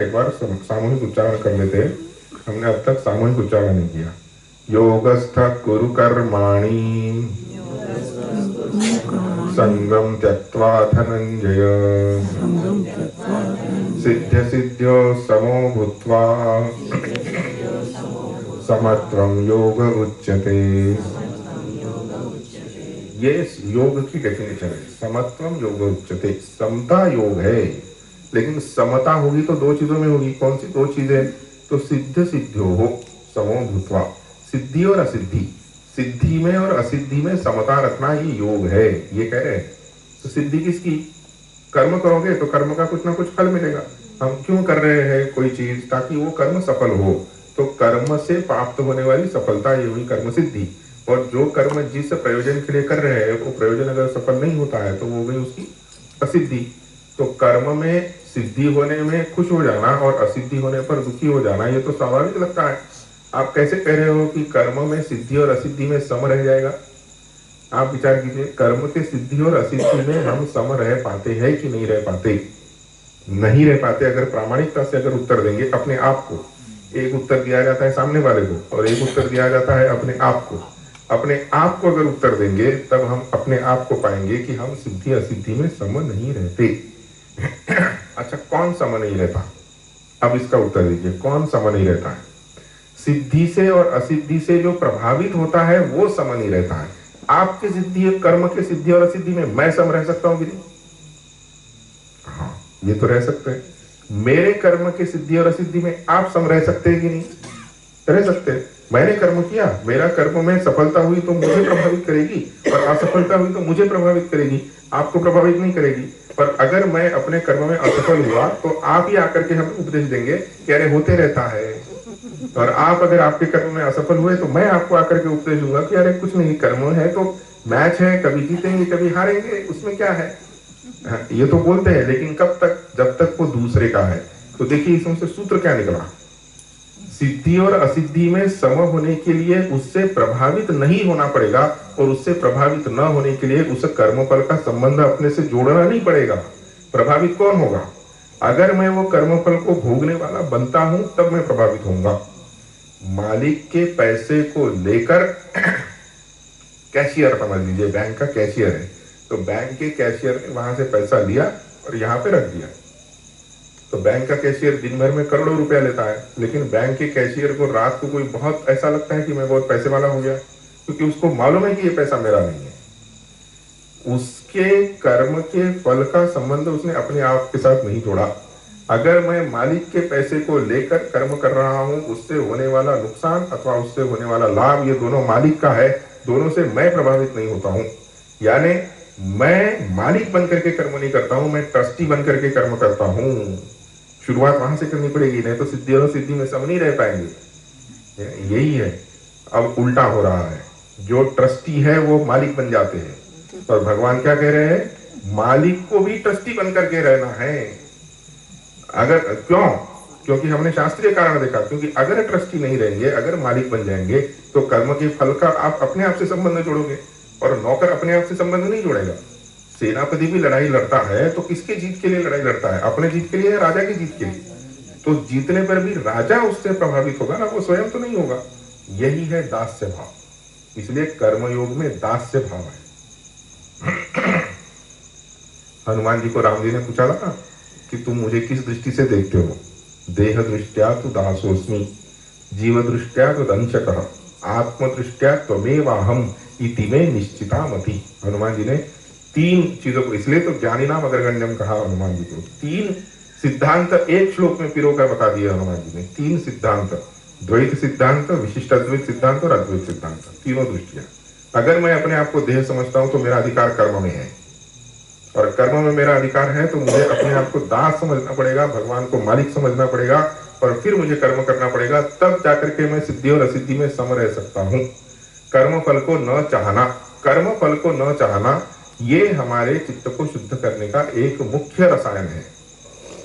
एक बार सामूहिक उच्चारण कर लेते हैं। हमने अब तक सामूहिक उच्चारण नहीं किया। योगस्थ कुरु कर्माणि संगम त्यक्त्वा धनंजय सिद्ध सिद्ध्यो समो भूत्वा समत्वं योग उच्यते। ये योग की डेफिनेशन है। समत्वम योग उच्यते, समता योग है, लेकिन समता होगी तो दो चीजों में होगी। कौन सी दो चीजें? तो सिद्ध सिद्ध्यो हो समो भूत्वा, सिद्धि और असिद्धि, सिद्धि में और असिद्धि में समता रखना ये योग है, ये कह रहे हैं। तो सिद्धि किसकी? कर्म करोगे तो कर्म का कुछ ना कुछ फल मिलेगा। हम क्यों कर रहे हैं कोई चीज? ताकि वो कर्म सफल हो। तो कर्म से प्राप्त होने वाली सफलता ये हुई कर्म सिद्धि। और जो कर्म जिस प्रयोजन के लिए कर रहे हैं वो प्रयोजन अगर सफल नहीं होता है तो वो गई उसकी असिद्धि। तो कर्म में सिद्धि होने में खुश हो जाना और असिद्धि होने पर दुखी हो जाना, ये तो स्वाभाविक लगता है। आप कैसे कह रहे हो कि कर्म में सिद्धि और असिद्धि में सम रह जाएगा? आप विचार कीजिए, कर्म के सिद्धि और असिद्धि में हम सम रह पाते हैं कि नहीं रह पाते? नहीं रह पाते। अगर प्रामाणिकता से अगर उत्तर देंगे अपने आप को, एक उत्तर दिया जाता है सामने वाले को और एक उत्तर दिया जाता है अपने आप को। अपने आप को अगर उत्तर देंगे तब हम अपने आप को पाएंगे कि हम सिद्धि असिद्धि में सम नहीं रहते। अच्छा, कौन सम नहीं रहता? अब इसका उत्तर दीजिए, कौन सम नहीं रहता है? सिद्धि से और असिद्धि से जो प्रभावित होता है वो सम नहीं रहता है। आपकी सिद्धि, कर्म के सिद्धि और असिद्धि में मैं सम रह सकता हूं कि नहीं? हाँ, ये तो रह सकते हैं। मेरे कर्म के सिद्धि और असिद्धि में आप सम रह सकते हैं कि नहीं? रह सकते हैं। मैंने कर्म किया, मेरा कर्म में सफलता हुई तो मुझे प्रभावित करेगी और असफलता हुई तो मुझे प्रभावित करेगी, आपको प्रभावित नहीं करेगी। पर अगर मैं अपने कर्म में असफल हुआ तो आप ही आकर के हमें उपदेश देंगे कि अरे होते रहता है। और आप अगर आपके कर्म में असफल हुए तो मैं आपको आकर के उपदेश दूंगा कि अरे कुछ नहीं, कर्म है तो मैच है, कभी जीतेंगे कभी हारेंगे, उसमें क्या है। ये तो बोलते हैं, लेकिन कब तक? जब तक वो दूसरे का है। तो देखिए इसमें से सूत्र क्या निकला? सिद्धि और असिद्धि में सम होने के लिए उससे प्रभावित नहीं होना पड़ेगा और उससे प्रभावित न होने के लिए उस कर्मफल का संबंध अपने से जोड़ना नहीं पड़ेगा। प्रभावित कौन होगा? अगर मैं वो कर्मफल को भोगने वाला बनता हूं तब मैं प्रभावित होऊंगा। मालिक के पैसे को लेकर कैशियर समझ लीजिए, बैंक का कैशियर है, तो बैंक के कैशियर ने वहां से पैसा लिया और यहाँ पे रख दिया। तो बैंक का कैशियर दिन भर में करोड़ों रुपया लेता है, लेकिन बैंक के कैशियर को रात को कोई बहुत ऐसा लगता है कि मैं बहुत पैसे वाला हो गया, क्योंकि उसको मालूम है कि ये पैसा मेरा नहीं है। उसके कर्म के फल का संबंध उसने अपने आप के साथ नहीं जोड़ा। अगर मैं मालिक के पैसे को लेकर कर्म कर रहा हूं, उससे होने वाला नुकसान अथवा उससे होने वाला लाभ ये दोनों मालिक का है, दोनों से मैं प्रभावित नहीं होता हूं। यानी मैं मालिक बनकर के कर्म नहीं करता हूं, मैं ट्रस्टी बनकर के कर्म करता हूं। शुरुआत वहां से करनी पड़ेगी, नहीं तो सिद्धि और सिद्धि में सम नहीं रह पाएंगे। यही है। अब उल्टा हो रहा है, जो ट्रस्टी है वो मालिक बन जाते हैं और भगवान क्या कह रहे हैं? मालिक को भी ट्रस्टी बन करके रहना है। अगर क्यों? क्योंकि हमने शास्त्रीय कारण देखा, क्योंकि अगर ट्रस्टी नहीं रहेंगे, अगर मालिक बन जाएंगे तो कर्म के फल का आप अपने आप से संबंध जोड़ोगे और नौकर अपने आप से संबंध नहीं जोड़ेगा। सेनापति भी लड़ाई लड़ता है तो किसके जीत के लिए लड़ाई लड़ता है? अपने जीत के लिए, राजा की जीत के लिए। तो जीतने पर भी राजा उससे प्रभावित होगा ना, वो स्वयं तो नहीं होगा। यही है दास्य भाव। इसलिए कर्मयोग में दास्य भाव है। हनुमान जी को राम जी ने पूछा था कि तुम मुझे किस दृष्टि से देखते हो? देह दृष्टिया तो दासोस्मि, जीव दृष्टिया तो दंशकः, आत्म दृष्टिया त्वमेवाहम इति में निश्चिता मति। हनुमान जी ने तीन चीजों को, इसलिए तो ज्ञानी नाम अग्रगण्यम कहा हनुमान जी को। तीन सिद्धांत एक श्लोक में पिरो कर बता दिए हनुमान जी ने। तीन सिद्धांत, द्वैत सिद्धांत, विशिष्ट अद्वैत सिद्धांत और अद्वैत सिद्धांत, तीनों दृष्टियां। अगर मैं अपने आप को देह समझता हूं तो मेरा अधिकार कर्म में है, और कर्म में मेरा अधिकार है तो मुझे अपने आप को दास समझना पड़ेगा, भगवान को मालिक समझना पड़ेगा और फिर मुझे कर्म करना पड़ेगा। तब जाकर के मैं सिद्धि और असिद्धि में सम रह सकता हूं। कर्म फल को न चाहना, कर्म फल को न चाहना, ये हमारे चित्त को शुद्ध करने का एक मुख्य रसायन है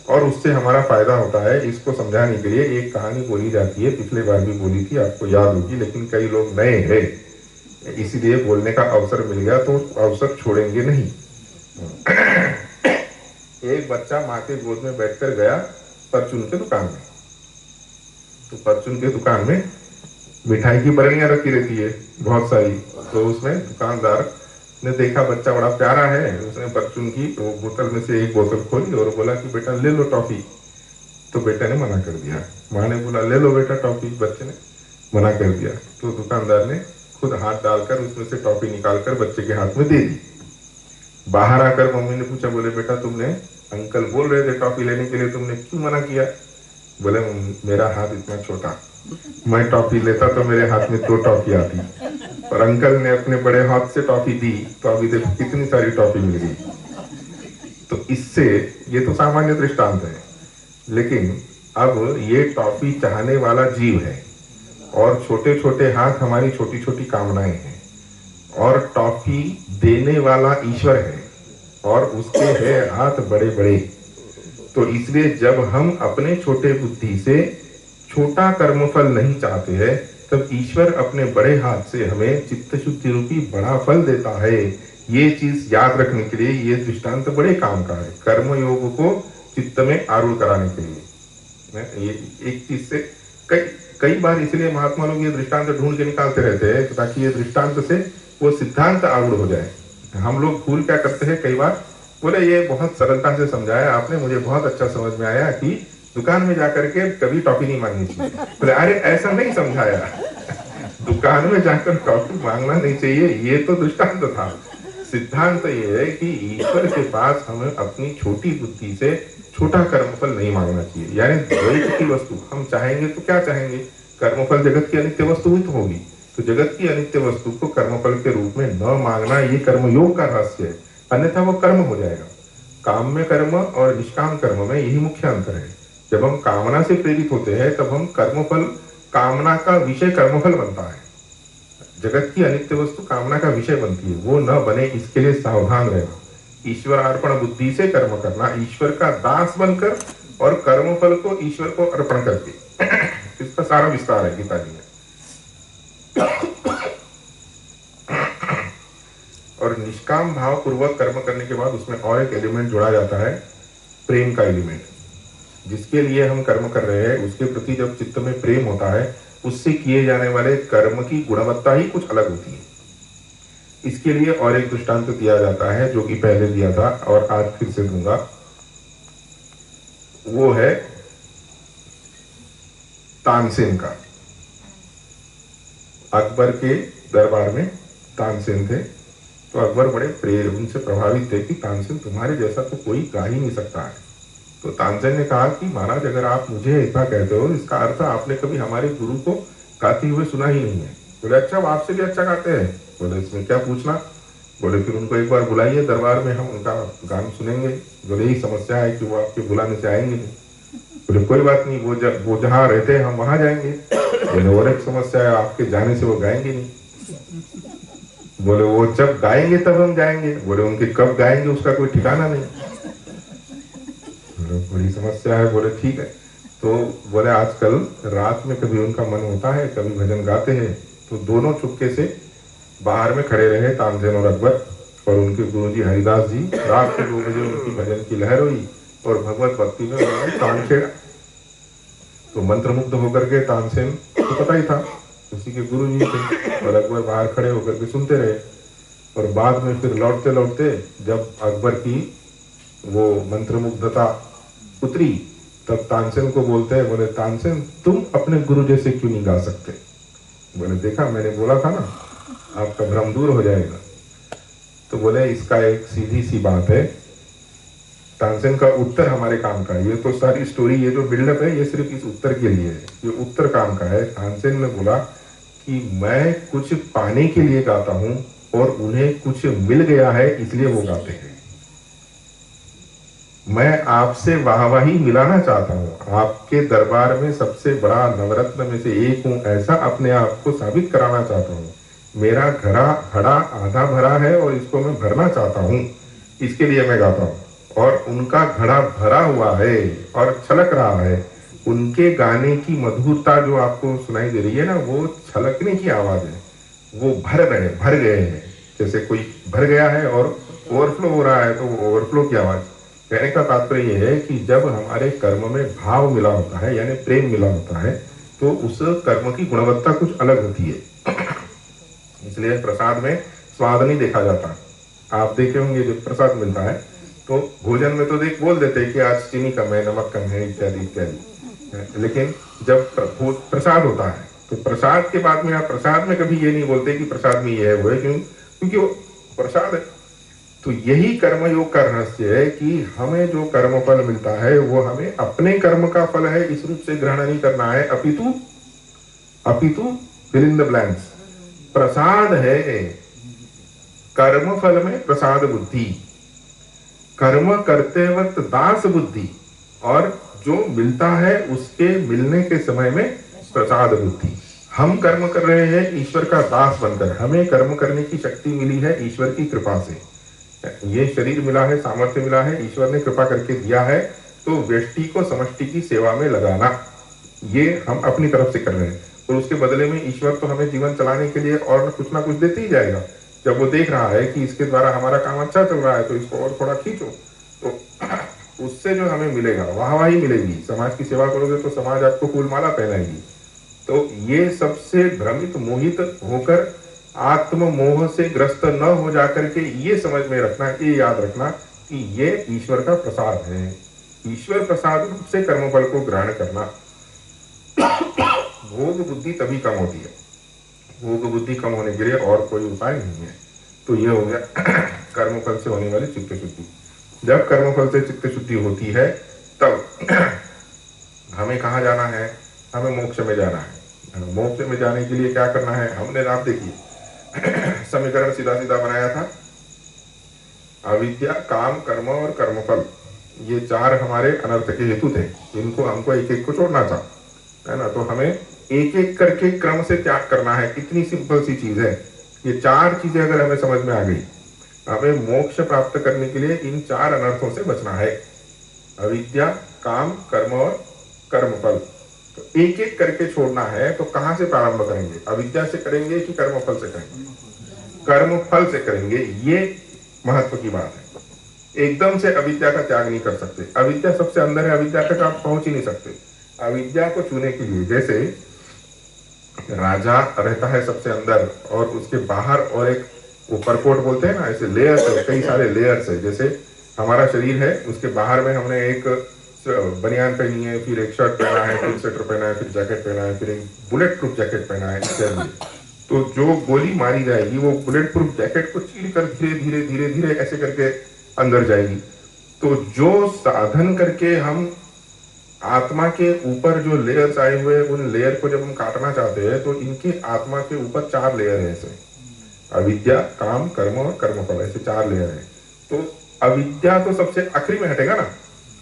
और उससे हमारा फायदा होता है। इसको समझाने के लिए एक कहानी बोली जाती है, पिछले बार भी बोली थी, आपको याद होगी, लेकिन कई लोग नए हैं इसीलिए बोलने का अवसर मिल गया तो अवसर छोड़ेंगे नहीं। एक बच्चा माँ के गोद में बैठकर गया परचून के दुकान में। तो परचून के दुकान में मिठाई की बरनियां रखी रहती है बहुत सारी। तो उसमें दुकानदार ने देखा बच्चा बड़ा प्यारा है, उसने परचून की बोतल में से एक बोतल खोली और बोला कि बेटा ले लो टॉफी। तो बेटे ने मना कर दिया। माँ ने बोला ले लो बेटा टॉफी, बच्चे ने मना कर दिया। तो दुकानदार ने खुद हाथ डालकर उसमें से टॉफी निकालकर बच्चे के हाथ में दे दी। बाहर आकर मम्मी ने पूछा, बोले बेटा तुमने, अंकल बोल रहे थे टॉफी लेने के लिए, तुमने क्यों मना किया? बोले मेरा हाथ इतना छोटा, मैं टॉफी लेता तो मेरे हाथ में 2 टॉफी आती, और अंकल ने अपने बड़े हाथ से टॉफी दी तो अभी देखो कितनी सारी टॉफी मिल गई। तो इससे ये तो सामान्य दृष्टांत है, लेकिन अब ये टॉफी चाहने वाला जीव है और छोटे छोटे हाथ हमारी छोटी छोटी कामनाएं हैं, और टॉफी देने वाला ईश्वर है और उसके है हाथ बड़े बड़े। तो इसलिए जब हम अपने छोटे बुद्धि से छोटा कर्मफल नहीं चाहते हैं, तब ईश्वर अपने बड़े हाथ से हमें चित्त शुद्धि रूपी बड़ा फल देता है। ये चीज याद रखने के लिए ये दृष्टांत बड़े काम का है, कर्म योग को चित्त में आरूढ़ कराने के लिए। ये एक चीज से कई बार इसलिए महात्मा लोग ये दृष्टांत ढूंढ के निकालते रहते हैं ताकि ये दृष्टांत से वो सिद्धांत आरूढ़ हो जाए। हम लोग भूल क्या करते हैं कई बार, बोले ये बहुत सरलता से समझाया आपने, मुझे बहुत अच्छा समझ में आया कि दुकान में जाकर के कभी टॉफी नहीं मांगनी चाहिए। बोले अरे ऐसा नहीं समझाया, दुकान में जाकर टॉफी मांगना नहीं चाहिए, ये तो दृष्टांत था। सिद्धांत ये है कि ईश्वर के पास हमें अपनी छोटी बुद्धि से छोटा कर्मफल नहीं मांगना चाहिए। यानी द्वैत की वस्तु हम चाहेंगे तो क्या चाहेंगे, कर्मफल जगत की अनित्य वस्तु ही तो होगी, तो जगत की अनित्य वस्तु को कर्मफल के रूप में न मांगना, ये कर्मयोग का रहस्य है, अन्यथा वो कर्म हो जाएगा। काम में कर्म और निष्काम कर्म में यही मुख्य अंतर है। जब हम कामना से प्रेरित होते हैं तब हम कर्मफल, कामना का विषय कर्मफल बनता है। जगत की अनित्य वस्तु कामना का विषय बनती है, वो न बने इसके लिए सावधान रहना। ईश्वर अर्पण बुद्धि से कर्म करना, ईश्वर का दास बनकर और कर्मफल को ईश्वर को अर्पण करके। इसका सारा विस्तार है गीता जी में। और निष्काम भाव पूर्वक कर्म करने के बाद उसमें और एक एलिमेंट जोड़ा जाता है, प्रेम का एलिमेंट। जिसके लिए हम कर्म कर रहे हैं उसके प्रति जब चित्त में प्रेम होता है, उससे किए जाने वाले कर्म की गुणवत्ता ही कुछ अलग होती है। इसके लिए और एक दृष्टांत दिया जाता है जो कि पहले दिया था और आज फिर से दूंगा। वो है तानसेन का। अकबर के दरबार में तानसेन थे, तो अकबर बड़े प्रेम उनसे प्रभावित थे कि तानसेन तुम्हारे जैसा तो कोई गा ही नहीं सकता है। तो तानसेन ने कहा कि महाराज अगर आप मुझे ऐसा कहते हो, इसका अर्थ आपने कभी हमारे गुरु को गाते हुए सुना ही नहीं है। बोले अच्छा, वो आपसे भी अच्छा गाते हैं। बोले इसमें क्या पूछना। बोले फिर उनको एक बार बुलाइए दरबार में, हम उनका गान सुनेंगे। बोले यही समस्या है कि वो आपके बुलाने से आएंगे नहीं। बोले कोई बात नहीं, वो जहाँ रहते हैं हम वहां जाएंगे। बोले और एक समस्या है, आपके जाने से वो गाएंगे नहीं। बोले वो जब गाएंगे तब हम जाएंगे। बोले उनके कब गाएंगे उसका कोई ठिकाना नहीं। बड़ी समस्या है। बोले ठीक है। तो बोले आजकल रात में कभी उनका मन होता है, कभी भजन गाते हैं, तो दोनों चुपके से बाहर में खड़े रहे तानसेन और अकबर, और उनके गुरुजी हरिदास जी रात के 2 बजे उनकी भजन की लहर हुई और भगवत भक्ति में उन्होंने तान छेड़ा। तो मंत्रमुग्ध होकर के तानसेन को पता ही था उसी के गुरु जी थे, और अकबर बाहर खड़े होकर के सुनते रहे। और बाद में फिर लौटते लौटते जब अकबर की वो मंत्रमुग्धता उतरी, तब तानसेन को बोलते हैं, बोले तानसेन तुम अपने गुरु जैसे क्यों नहीं गा सकते। बोले देखा, मैंने बोला था ना आपका भ्रम दूर हो जाएगा। तो बोले इसका एक सीधी सी बात है, तानसेन का उत्तर हमारे काम का है। ये तो सारी स्टोरी, ये जो बिल्डअप है ये सिर्फ इस उत्तर के लिए है, ये उत्तर काम का है। तानसेन ने बोला कि मैं कुछ पाने के लिए गाता हूं और उन्हें कुछ मिल गया है इसलिए वो गाते हैं। मैं आपसे वाहवाही मिलाना चाहता हूं, आपके दरबार में सबसे बड़ा नवरत्न में से एक हूं, ऐसा अपने आप को साबित कराना चाहता हूं। मेरा घड़ा आधा भरा है और इसको मैं भरना चाहता हूं, इसके लिए मैं गाता हूं। और उनका घड़ा भरा हुआ है और छलक रहा है। उनके गाने की मधुरता जो आपको सुनाई दे रही है ना, वो छलकने की आवाज है। वो भर गए हैं, जैसे कोई भर गया है और ओवरफ्लो हो रहा है तो वो ओवरफ्लो की आवाज। कहने का तात्पर्य यह है कि जब हमारे कर्म में भाव मिला होता है यानी प्रेम मिला होता है तो उस कर्म की गुणवत्ता कुछ अलग होती है। इसलिए प्रसाद में स्वाद नहीं देखा जाता। आप देखे होंगे जो प्रसाद मिलता है तो भोजन में तो देख बोल देते हैं कि आज चीनी कम है, नमक कम है, इत्यादि इत्यादि। लेकिन जब प्रसाद होता है तो प्रसाद के बाद में आप प्रसाद में कभी ये नहीं बोलते कि प्रसाद में ये है वो है, क्यों? क्योंकि वो प्रसाद है। तो यही कर्मयोग का रहस्य है कि हमें जो कर्म फल मिलता है वो हमें अपने कर्म का फल है इस रूप से ग्रहण नहीं करना है, अपितु फिल इन द ब्लैंक्स प्रसाद है। कर्म फल में प्रसाद बुद्धि, कर्म करते वक्त दास बुद्धि, और जो मिलता है उसके मिलने के समय में प्रसाद बुद्धि। हम कर्म कर रहे हैं ईश्वर का दास बनकर, हमें कर्म करने की शक्ति मिली है ईश्वर की कृपा से। ये शरीर मिला है, सामर्थ्य मिला है, ईश्वर ने कृपा करके दिया है। तो व्यष्टि को समष्टि की सेवा में लगाना ये हम अपनी तरफ से कर रहे हैं, और उसके बदले में ईश्वर तो हमें जीवन चलाने के लिए और ना कुछ देते ही जाएगा। जब वो देख रहा है कि इसके द्वारा हमारा काम अच्छा चल रहा है तो इसको और थोड़ा खींचो, तो उससे जो हमें मिलेगा वाहवाही मिलेगी। समाज की सेवा करोगे तो समाज आपको फूलमाला पहनाएगी। तो ये सबसे भ्रमित मोहित होकर आत्म मोह से ग्रस्त न हो जाकर के ये समझ में रखना, ये याद रखना कि ये ईश्वर का प्रसाद है। ईश्वर प्रसाद रूप से कर्मफल को ग्रहण करना। भोग बुद्धि तभी कम होती है, भोग बुद्धि कम होने के लिए और कोई उपाय नहीं है। तो ये हो गया कर्मफल से होने वाली चित्त शुद्धि। जब कर्मफल से चित्त शुद्धि होती है तब हमें कहाँ जाना है? हमें मोक्ष में जाना है। मोक्ष में जाने के लिए क्या करना है? हमने आप देखिए समीकरण सीधा सीधा बनाया था, अविद्या, काम, कर्म और कर्मफल, ये चार हमारे अनर्थ के हेतु थे। इनको हमको एक एक को छोड़ना था, है ना। तो हमें एक एक करके क्रम से त्याग करना है। कितनी सिंपल सी चीज है। ये चार चीजें अगर हमें समझ में आ गई, हमें मोक्ष प्राप्त करने के लिए इन चार अनर्थों से बचना है, अविद्या, काम, कर्म और कर्मफल। तो एक एक करके छोड़ना है। तो कहां से प्रारंभ करेंगे? अविद्या से करेंगे कि कर्मफल से करेंगे? कर्मफल से करेंगे। ये महत्व की बात है। एकदम से अविद्या का त्याग नहीं कर सकते। अविद्या सबसे अंदर है, अविद्या तक आप पहुंच ही नहीं सकते। अविद्या को छूने के लिए, जैसे राजा रहता है सबसे अंदर और उसके बाहर और एक ऊपर कोट बोलते हैं ना, ऐसे लेयर्स है, कई सारे लेयर्स है। जैसे हमारा शरीर है, उसके बाहर में हमने एक बनियान पहनी है, फिर एक शर्ट पहना है, फिर स्वेटर पहना है, फिर जैकेट पहना है, फिर एक बुलेट प्रूफ जैकेट पहना है इत्यादि। तो जो गोली मारी जाएगी वो बुलेट प्रूफ जैकेट को चीर कर धीरे धीरे धीरे धीरे ऐसे करके अंदर जाएगी। तो जो साधन करके हम आत्मा के ऊपर जो लेयर्स आए हुए हैं, उन लेयर को जब हम काटना चाहते हैं तो इनके आत्मा के ऊपर चार लेयर है, ऐसे अविद्या, काम, कर्म और कर्मफल, ऐसे चार लेयर है। तो अविद्या तो सबसे आखिरी में हटेगा ना।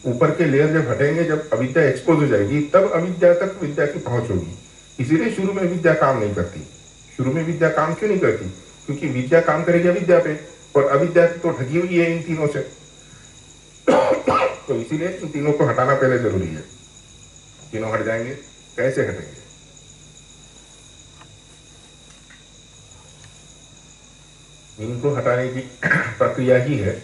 ऊपर के लेयर जब हटेंगे, जब अविद्या एक्सपोज हो जाएगी, तब अविद्या तक विद्या की पहुंच होगी। इसीलिए शुरू में विद्या काम नहीं करती। शुरू में विद्या काम क्यों नहीं करती? क्योंकि विद्या काम करेगी अविद्या पे, और अविद्या तो ढकी हुई है इन तीनों से। तो इसीलिए इन तीनों को हटाना पहले जरूरी है। तीनों हट जाएंगे, कैसे हटेंगे? इनको हटाने की प्रक्रिया ही है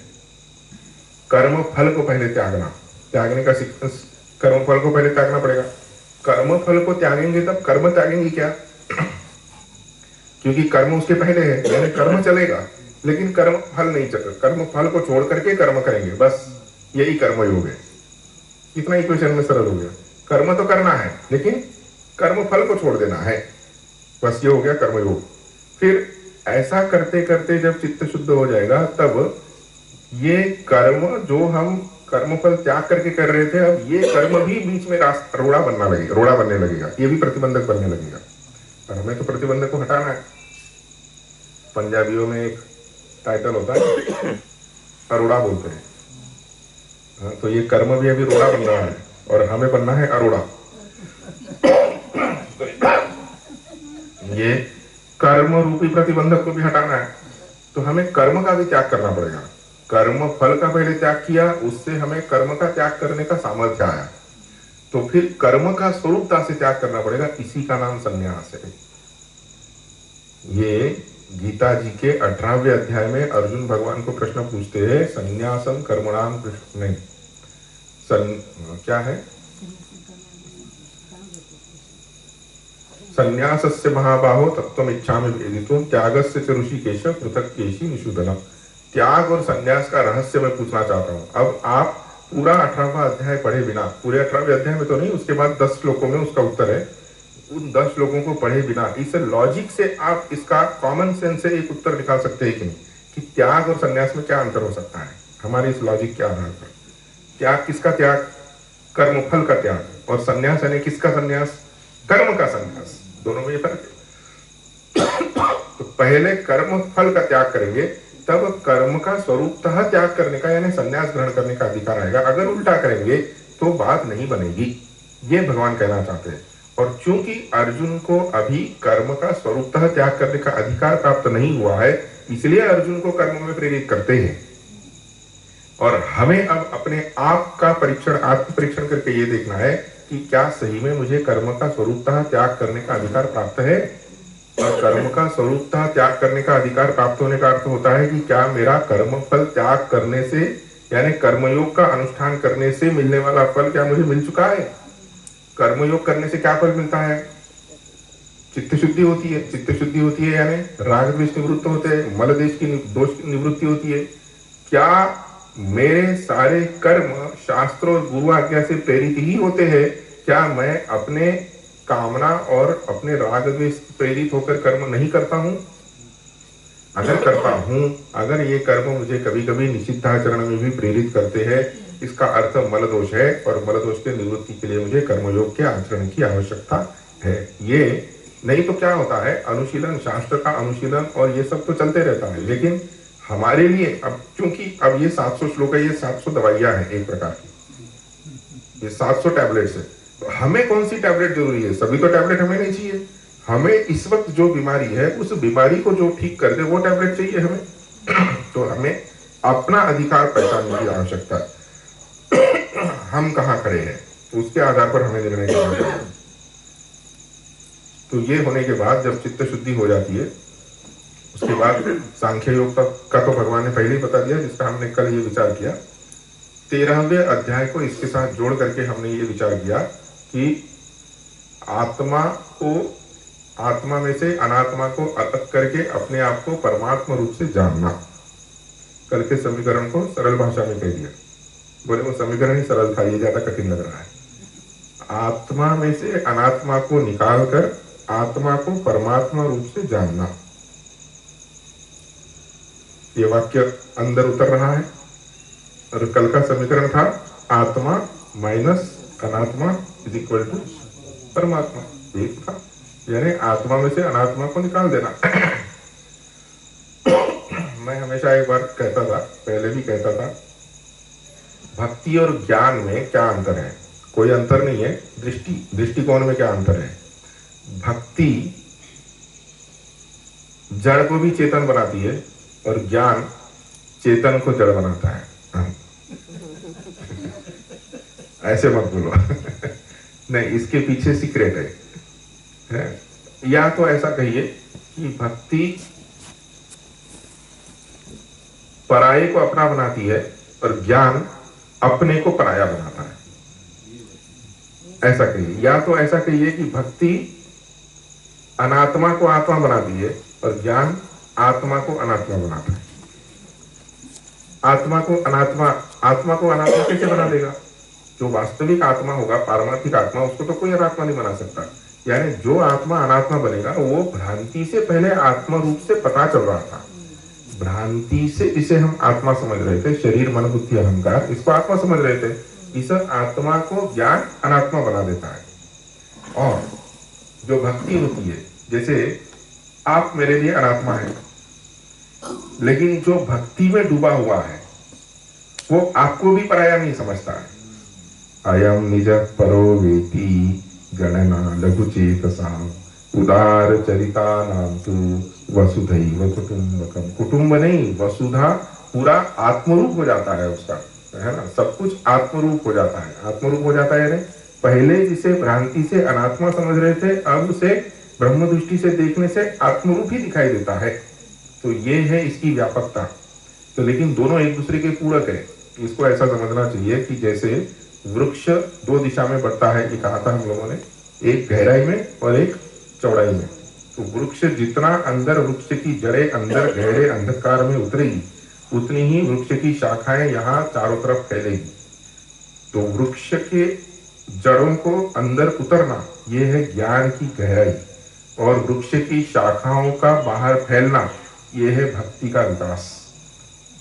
कर्म फल को पहले त्यागना। त्यागने का सीक्वेंस, कर्म फल को पहले त्यागना पड़ेगा। कर्म फल को त्यागेंगे तब कर्म त्यागेंगे क्या? क्योंकि कर्म उसके पहले है, यानी कर्म चलेगा लेकिन कर्म फल नहीं चलेगा। कर्म फल को छोड़ करके कर्म करेंगे, बस यही कर्मयोग है। कितना इक्वेशन में सरल हो गया। कर्म तो करना है लेकिन कर्म फल को छोड़ देना है, बस ये हो गया कर्मयोग। फिर ऐसा करते करते जब चित्त शुद्ध हो जाएगा, तब ये कर्म जो हम कर्मफल त्याग करके कर रहे थे, अब ये कर्म भी बीच में रोड़ा बनने लगेगा। ये भी प्रतिबंधक बनने लगेगा। और हमें तो प्रतिबंधक को हटाना है। पंजाबियों में एक टाइटल होता है, अरोड़ा बोलते हैं। हाँ, तो ये कर्म भी अभी रोड़ा बन रहा है और हमें बनना है अरोड़ा। ये कर्म रूपी प्रतिबंधक को भी हटाना है, तो हमें कर्म का भी त्याग करना पड़ेगा। कर्म फल का पहले त्याग किया, उससे हमें कर्म का त्याग करने का सामर्थ्य आया, तो फिर कर्म का स्वरूपता से त्याग करना पड़ेगा। इसी का नाम संन्यास है। ये गीता जी के 18वें अध्याय में अर्जुन भगवान को प्रश्न पूछते हैं, संन्यासम कर्मणाम कृष्ण, नहीं क्या है, संन्यासस्य महाबाहो तत्त्वमिच्छामि वेदितुं त्यागस्य च ऋषिकेश पृथक् केशी निषूदनम्। त्याग और संन्यास का रहस्य मैं पूछना चाहता हूं। अब आप पूरा 18वां अध्याय पढ़े बिना, पूरे 18वें अध्याय में तो नहीं, उसके बाद 10 श्लोकों में उसका उत्तर है, उन 10 श्लोकों को पढ़े बिना इस लॉजिक से आप इसका कॉमन सेंस से एक उत्तर निकाल सकते हैं कि नहीं, कि त्याग और संन्यास में क्या अंतर हो सकता है हमारे इस लॉजिक के आधार पर। त्याग किसका त्याग? कर्म फल का त्याग। और संन्यास यानी किसका संन्यास? कर्म का संन्यास। दोनों में ये फर्क है। तो पहले कर्म फल का त्याग करेंगे, तब कर्म का स्वरूपतः त्याग करने का यानी संन्यास ग्रहण करने का अधिकार आएगा। अगर उल्टा करेंगे तो बात नहीं बनेगी, ये भगवान कहना चाहते हैं। और चूंकि अर्जुन को अभी कर्म का स्वरूपतः त्याग करने का अधिकार प्राप्त नहीं हुआ है, इसलिए अर्जुन को कर्म में प्रेरित करते हैं। और हमें अब अपने आप का परीक्षण, आत्म परीक्षण करके ये देखना है कि क्या सही में मुझे कर्म का स्वरूपतः त्याग करने का अधिकार प्राप्त है। और कर्म का स्वरूपतः त्याग करने का अधिकार प्राप्त होने का अर्थ होता है कि क्या मेरा कर्म फल त्याग करने से यानी कर्मयोग का अनुष्ठान करने से मिलने वाला फल क्या मुझे मिल चुका है। कर्मयोग करने से क्या फल मिलता है? चित्त शुद्धि होती है। चित्त शुद्धि होती है यानी राग द्वेष निवृत्त होते हैं, मल देश की दोष की निवृत्ति होती है। क्या मेरे सारे कर्म शास्त्र और गुरु आज्ञा से प्रेरित ही होते हैं? क्या मैं अपने कामना और अपने राग द्वेष प्रेरित होकर कर्म नहीं करता हूं? अगर करता हूं, अगर ये कर्म मुझे कभी कभी निषिद्धाचरण में भी प्रेरित करते हैं, इसका अर्थ मल दोष है। और मल दोष के निवृत्ति के लिए मुझे कर्मयोग के आचरण की आवश्यकता है। ये नहीं तो क्या होता है, अनुशीलन, शास्त्र का अनुशीलन और ये सब तो चलते रहता है, लेकिन हमारे लिए अब चूंकि अब ये 700 श्लोक है, ये 700 दवाइयां हैं एक प्रकार की, ये 700 टैबलेट्स है। तो हमें कौन सी टैबलेट जरूरी है? सभी तो टैबलेट हमें नहीं चाहिए। हमें इस वक्त जो बीमारी है उस बीमारी को जो ठीक कर दे वो टैबलेट चाहिए हमें। तो हमें अपना अधिकार पहचानने की आवश्यकता है। हम कहाँ खड़े हैं उसके आधार पर हमें निर्णय करना चाहिए। तो ये होने के बाद जब चित्त शुद्धि हो जाती है, उसके बाद सांख्य योग का तो भगवान ने पहले ही बता दिया, जिसका हमने कल ये विचार किया। 13वें अध्याय को इसके साथ जोड़ करके हमने ये विचार किया कि आत्मा में से अनात्मा को अलग करके अपने आप को परमात्मा रूप से जानना। कल के समीकरण को सरल भाषा में कह दिया। बोले वो समीकरण ही सरल था, ये ज्यादा कठिन लग रहा है। आत्मा में से अनात्मा को निकाल कर आत्मा को परमात्मा रूप से जानना, ये वाक्य अंदर उतर रहा है। और कल का समीकरण था आत्मा माइनस अनात्मा इज इक्वल टू परमात्मा। एक था यानी आत्मा में से अनात्मा को निकाल देना। मैं हमेशा एक बार कहता था, पहले भी कहता था, भक्ति और ज्ञान में क्या अंतर है? कोई अंतर नहीं है। दृष्टिकोण में क्या अंतर है? भक्ति जड़ को भी चेतन बनाती है और ज्ञान चेतन को जड़ बनाता है। ऐसे मत बोलो। नहीं, इसके पीछे सीक्रेट है। या तो ऐसा कहिए कि भक्ति पराये को अपना बनाती है और ज्ञान अपने को पराया बनाता है, ऐसा कहिए। या तो ऐसा कहिए कि भक्ति अनात्मा को आत्मा बनाती है और ज्ञान आत्मा को अनात्मा बनाता है। आत्मा को अनात्मा कैसे बना देगा? जो वास्तविक आत्मा होगा, पारमार्थिक आत्मा, उसको तो कोई अनात्मा नहीं बना सकता। यानी जो आत्मा अनात्मा बनेगा वो भ्रांति से पहले आत्मा रूप से पता चल रहा था। भ्रांति से इसे हम आत्मा समझ रहे थे, शरीर मन बुद्धि अहंकार, इसको आत्मा समझ रहे थे। इस आत्मा को ज्ञान अनात्मा बना देता है। और जो भक्ति होती है, जैसे आप मेरे लिए अनात्मा है, लेकिन जो भक्ति में डूबा हुआ है वो आपको भी पराया नहीं समझता है। अयम निज परो वेति गणना लघुचेतसा उदार चरिता नाम तु वसुधैव कुटुंबकम। कुटुंब नहीं, वसुधा पूरा आत्मरूप हो जाता है उसका, है ना। सब कुछ आत्मरूप हो जाता है। आत्मरूप हो जाता है यानी पहले जिसे भ्रांति से अनात्मा समझ रहे थे, अब उसे ब्रह्म दृष्टि से देखने से आत्मरूप ही दिखाई देता है। तो ये है इसकी व्यापकता। तो लेकिन दोनों एक दूसरे के पूरक है। इसको ऐसा समझना चाहिए कि जैसे वृक्ष दो दिशा में बढ़ता है, ये कहा था हम लोगों ने, एक गहराई में और एक चौड़ाई में। तो वृक्ष जितना अंदर, वृक्ष की जड़ें अंदर गहरे अंधकार में उतरेगी, उतनी ही वृक्ष की शाखाएं यहाँ चारों तरफ फैलेगी। तो वृक्ष के जड़ों को अंदर उतरना, ये है ज्ञान की गहराई, और वृक्ष की शाखाओं का बाहर फैलना, ये है भक्ति का विकास।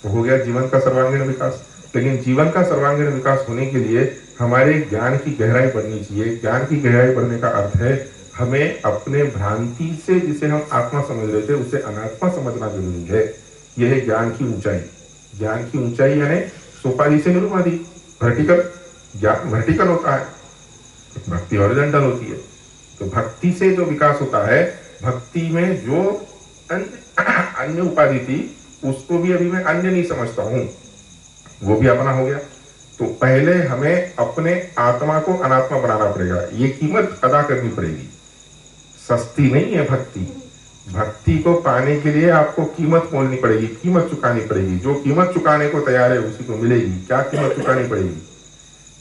तो हो गया जीवन का सर्वांगीण विकास। लेकिन जीवन का सर्वांगीण विकास होने के लिए हमारे ज्ञान की गहराई बढ़नी चाहिए। ज्ञान की गहराई बढ़ने का अर्थ है हमें अपने भ्रांति से, जिसे हम आत्मा समझ रहे थे, उसे अनात्मा समझना जरूरी है। यह है ज्ञान की ऊंचाई। ज्ञान की ऊंचाई यानी सोपारी से निरुपाधि, वर्टिकल। ज्ञान वर्टिकल होता है, भक्ति हॉरिजॉन्टल होती है। तो भक्ति से जो विकास होता है, भक्ति में जो अन्य उपाधि थी उसको भी अभी मैं अन्य नहीं समझता हूं, वो भी अपना हो गया। तो पहले हमें अपने आत्मा को अनात्मा बनाना पड़ेगा, ये कीमत अदा करनी पड़ेगी। सस्ती नहीं है भक्ति। भक्ति को पाने के लिए आपको कीमत मोलनी पड़ेगी, कीमत चुकानी पड़ेगी। जो कीमत चुकाने को तैयार है उसी को मिलेगी। क्या कीमत चुकानी पड़ेगी?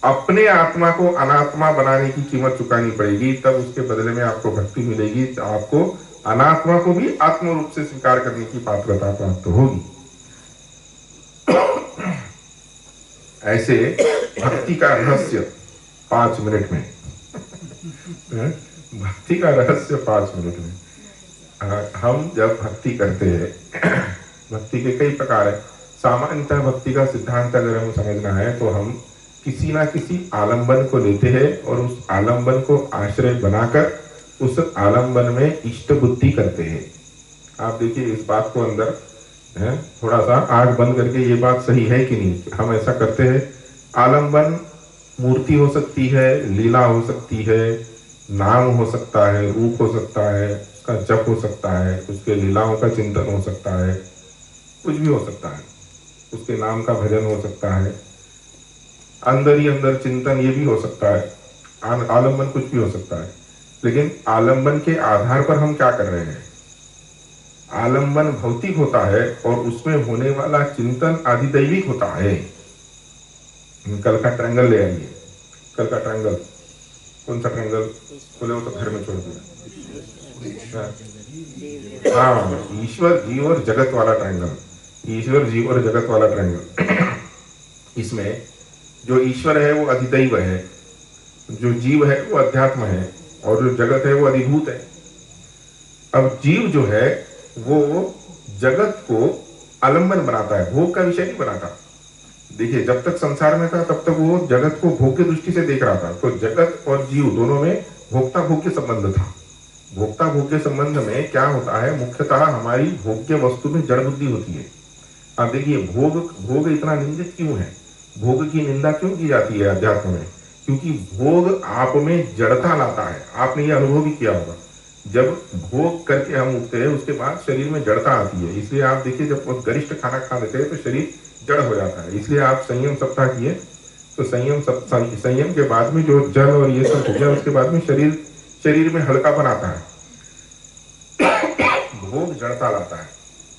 अपने आत्मा को अनात्मा बनाने की कीमत चुकानी पड़ेगी, तब उसके बदले में आपको भक्ति मिलेगी। आपको अनात्मा को भी आत्म रूप से स्वीकार करने की पात्रता प्राप्त होगी। ऐसे भक्ति का रहस्य 5 मिनट में भक्ति का रहस्य 5 मिनट में। हम जब भक्ति करते हैं, भक्ति के कई प्रकार है। सामान्यतः भक्ति का सिद्धांत अगर हमें समझना है तो हम किसी ना किसी आलंबन को लेते हैं और उस आलंबन को आश्रय बनाकर उस आलंबन में इष्ट बुद्धि करते हैं। आप देखिए इस बात को अंदर है, थोड़ा सा आंख बंद करके ये बात सही है कि नहीं। हम ऐसा करते हैं, आलंबन मूर्ति हो सकती है, लीला हो सकती है, नाम हो सकता है, रूप हो सकता है, उसका जप हो सकता है, उसके लीलाओं का चिंतन हो सकता है, कुछ भी हो सकता है, उसके नाम का भजन हो सकता है, अंदर ही अंदर चिंतन ये भी हो सकता है, आलंबन कुछ भी हो सकता है। लेकिन आलंबन के आधार पर हम क्या कर रहे हैं? आलंबन भौतिक होता है और उसमें होने वाला चिंतन अधिदैविक होता है। कल का ट्रायंगल ले आइए। कल का ट्रायंगल कौन सा ट्रायंगल बोले, वो तो घर में छोड़ दिया। हाँ, ईश्वर जीव और जगत वाला ट्रायंगल, ईश्वर जीव और जगत वाला ट्रायंगल। इसमें जो ईश्वर है वो अधिदैव है, जो जीव है वो अध्यात्म है, और जो जगत है वो अधिभूत है। अब जीव जो है वो जगत को आलंबन बनाता है, भोग का विषय नहीं बनाता। देखिए जब तक संसार में था तब तक वो जगत को भोग की दृष्टि से देख रहा था। तो जगत और जीव दोनों में भोक्ता भोग्य संबंध था। भोक्ता भोग्य संबंध में क्या होता है? मुख्यतः हमारी भोग्य वस्तु में जड़ बुद्धि होती है। आप देखिए भोग इतना निंदित क्यों है? भोग की निंदा क्यों की जाती है अध्यात्म में? क्योंकि भोग आप में जड़ता लाता है। आपने ये अनुभव भी किया होगा, जब भोग करके हम उठते हैं उसके बाद शरीर में जड़ता आती है। इसलिए आप देखिए जब बहुत गरिष्ठ खाना खा लेते हैं तो शरीर जड़ हो जाता है। इसलिए आप संयम सप्ताह किए तो संयम के बाद में जो जल और ये सब हो गया, उसके बाद में शरीर में हल्कापन आता है। भोग जड़ता लाता है।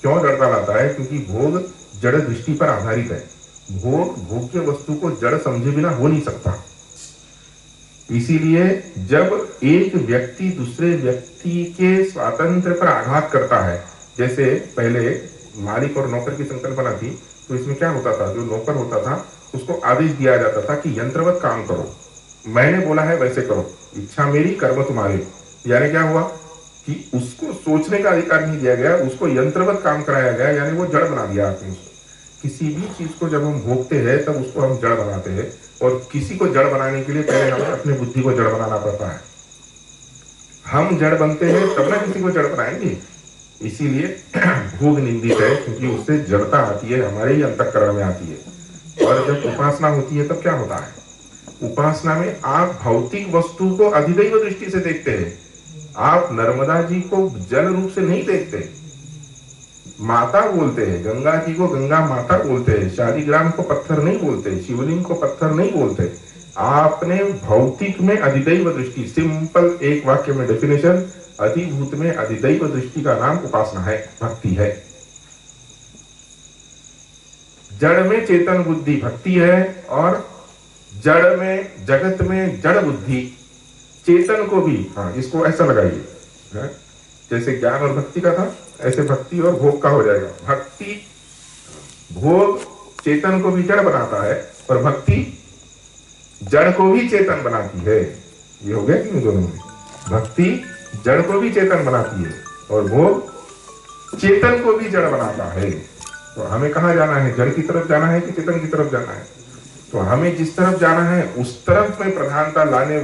क्यों जड़ता लाता है? क्योंकि भोग जड़ दृष्टि पर आधारित है। भोग्य वस्तु को जड़ समझे बिना हो नहीं सकता। इसीलिए जब एक व्यक्ति दूसरे व्यक्ति के स्वातंत्र पर आघात करता है, जैसे पहले मालिक और नौकर की संकल्पना थी, तो इसमें क्या होता था? जो नौकर होता था उसको आदेश दिया जाता था कि यंत्रवत काम करो, मैंने बोला है वैसे करो, इच्छा मेरी कर्म तुम्हारे। यानी क्या हुआ कि उसको सोचने का अधिकार नहीं दिया गया, उसको यंत्रवत काम कराया गया, यानी वो जड़ बना दिया आपने उसको। किसी भी चीज को जब हम भोगते हैं तब उसको हम जड़ बनाते हैं, और किसी को जड़ बनाने के लिए पहले हमें अपनी बुद्धि को जड़ बनाना पड़ता है। हम जड़ बनते हैं तब ना किसी को जड़ बनाएंगे। इसीलिए भोग निंदित है, क्योंकि उससे जड़ता आती है, हमारे ही अंतःकरण में आती है। और जब उपासना होती है तब क्या होता है? उपासना में आप भौतिक वस्तु को अधिदैव दृष्टि से देखते हैं। आप नर्मदा जी को जल रूप से नहीं देखते, माता बोलते हैं। गंगा जी को गंगा माता बोलते हैं, शालिग्राम को पत्थर नहीं बोलते, शिवलिंग को पत्थर नहीं बोलते। आपने भौतिक में अधिदैव दृष्टि, सिंपल एक वाक्य में डेफिनेशन, अधिभूत में अधिदैव दृष्टि का नाम उपासना है, भक्ति है। जड़ में चेतन बुद्धि भक्ति है, और जड़ में, जगत में जड़ बुद्धि, चेतन को भी, हाँ इसको ऐसा लगाइए, हाँ? जैसे ज्ञान और भक्ति का था, ऐसे भक्ति और भोग का हो जाएगा। भक्ति भोग चेतन को भी जड़ बनाता है और भक्ति जड़ को भी चेतन बनाती है। ये हो गया कि नहीं दोनों में? भक्ति जड़ को भी चेतन बनाती है और भोग चेतन को भी जड़ बनाता है। तो हमें कहाँ जाना है? जड़ की तरफ जाना है कि चेतन की तरफ जाना है? तो हमें जिस तरफ जाना है उस तरफ में प्रधानता लाने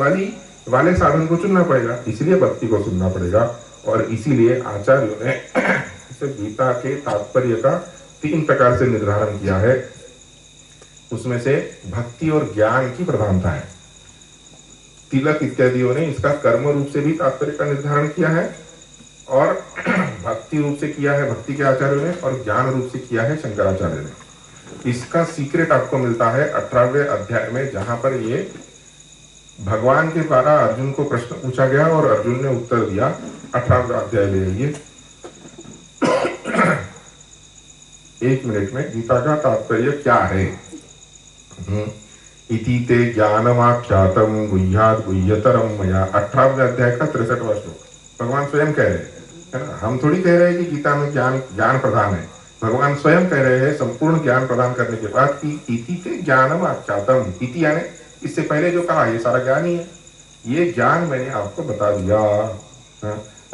वाले साधन को चुनना पड़ेगा, इसलिए भक्ति को चुनना पड़ेगा। और इसीलिए आचार्यों ने इसे गीता के तात्पर्य का 3 प्रकार से निर्धारण किया है। उसमें से भक्ति और ज्ञान की प्रधानता है। तिलक इत्यादियों ने इसका कर्म रूप से भी तात्पर्य का निर्धारण किया है और भक्ति रूप से किया है भक्ति के आचार्यों ने, और ज्ञान रूप से किया है शंकराचार्य ने। इसका सीक्रेट आपको मिलता है 18वें अध्याय में, जहां पर ये भगवान के द्वारा अर्जुन को प्रश्न पूछा गया और अर्जुन ने उत्तर दिया। 18वां अध्याय ले आइए। 1 मिनट में गीता का तात्पर्य क्या है। इति ते ज्ञानमाख्यातम गुह्यात् गुह्यतरम मया। 18वें अध्याय का 63वां श्लोक भगवान स्वयं कह रहे हैं, है ना? हम थोड़ी कह रहे हैं कि गीता में ज्ञान प्रधान है। भगवान स्वयं कह रहे हैं संपूर्ण ज्ञान प्रदान करने के बाद कि इति ते ज्ञानमाख्यातम। इति यानी इससे पहले जो कहा ये सारा ज्ञान ही है, ये ज्ञान मैंने आपको बता दिया।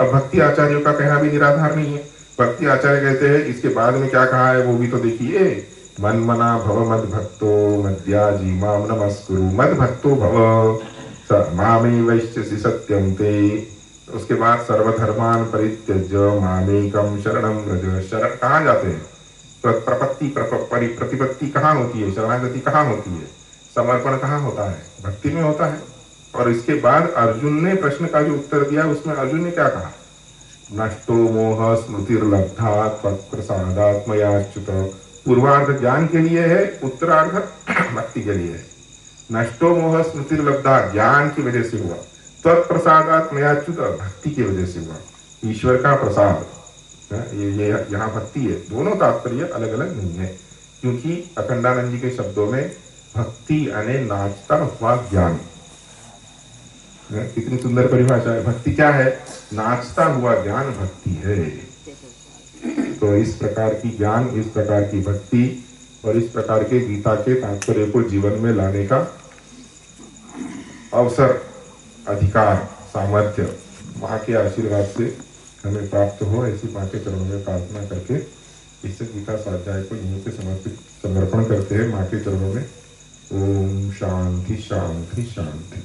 अब भक्ति आचार्यों का कहना भी निराधार नहीं है। भक्ति आचार्य कहते हैं इसके बाद में क्या कहा है वो भी तो देखिए। मन मना भव मद भक्तो मद्याजी माम नमस्कुरु। मद भक्तो भव मामे वैश्यसि सत्यम ते। उसके बाद सर्वधर्मान परित्यज्य मामेकम शरणम व्रज। शरण कहाँ जाते हैं? प्रपत्ति प्रतिपत्ति कहाँ होती है? शरणागति कहाँ होती है? समर्पण कहाँ होता है? भक्ति में होता है। और इसके बाद अर्जुन ने प्रश्न का जो उत्तर दिया उसमें अर्जुन ने क्या कहा? नष्टो मोह स्मृतिर्लब्धा त्वत्प्रसादात्मयाच्युत। पूर्वार्ध ज्ञान के लिए है, उत्तरार्ध भक्ति के लिए है। नष्टो मोह स्मृतिर्लब्धा ज्ञान की वजह से हुआ, त्वत्प्रसादात्मयाच्युत भक्ति की वजह से हुआ। ईश्वर का प्रसाद, ये यहाँ भक्ति है। दोनों तात्पर्य अलग अलग नहीं है, क्योंकि अखंडानंद जी के शब्दों में भक्ति यानी नाचता हुआ ज्ञान। कितनी सुंदर परिभाषा है। भक्ति क्या है? नाचता हुआ ज्ञान भक्ति है। तो इस प्रकार की ज्ञान, इस प्रकार की भक्ति और इस प्रकार के गीता के तात्पर्य को जीवन में लाने का अवसर, अधिकार, सामर्थ्य माँ के आशीर्वाद से हमें प्राप्त हो, ऐसी माँ के चरणों में प्रार्थना करके इस गीता स्वाध्याय को यहीं पे समर्पण करते हैं माँ के चरणों में। ओम शांति शांति शांति।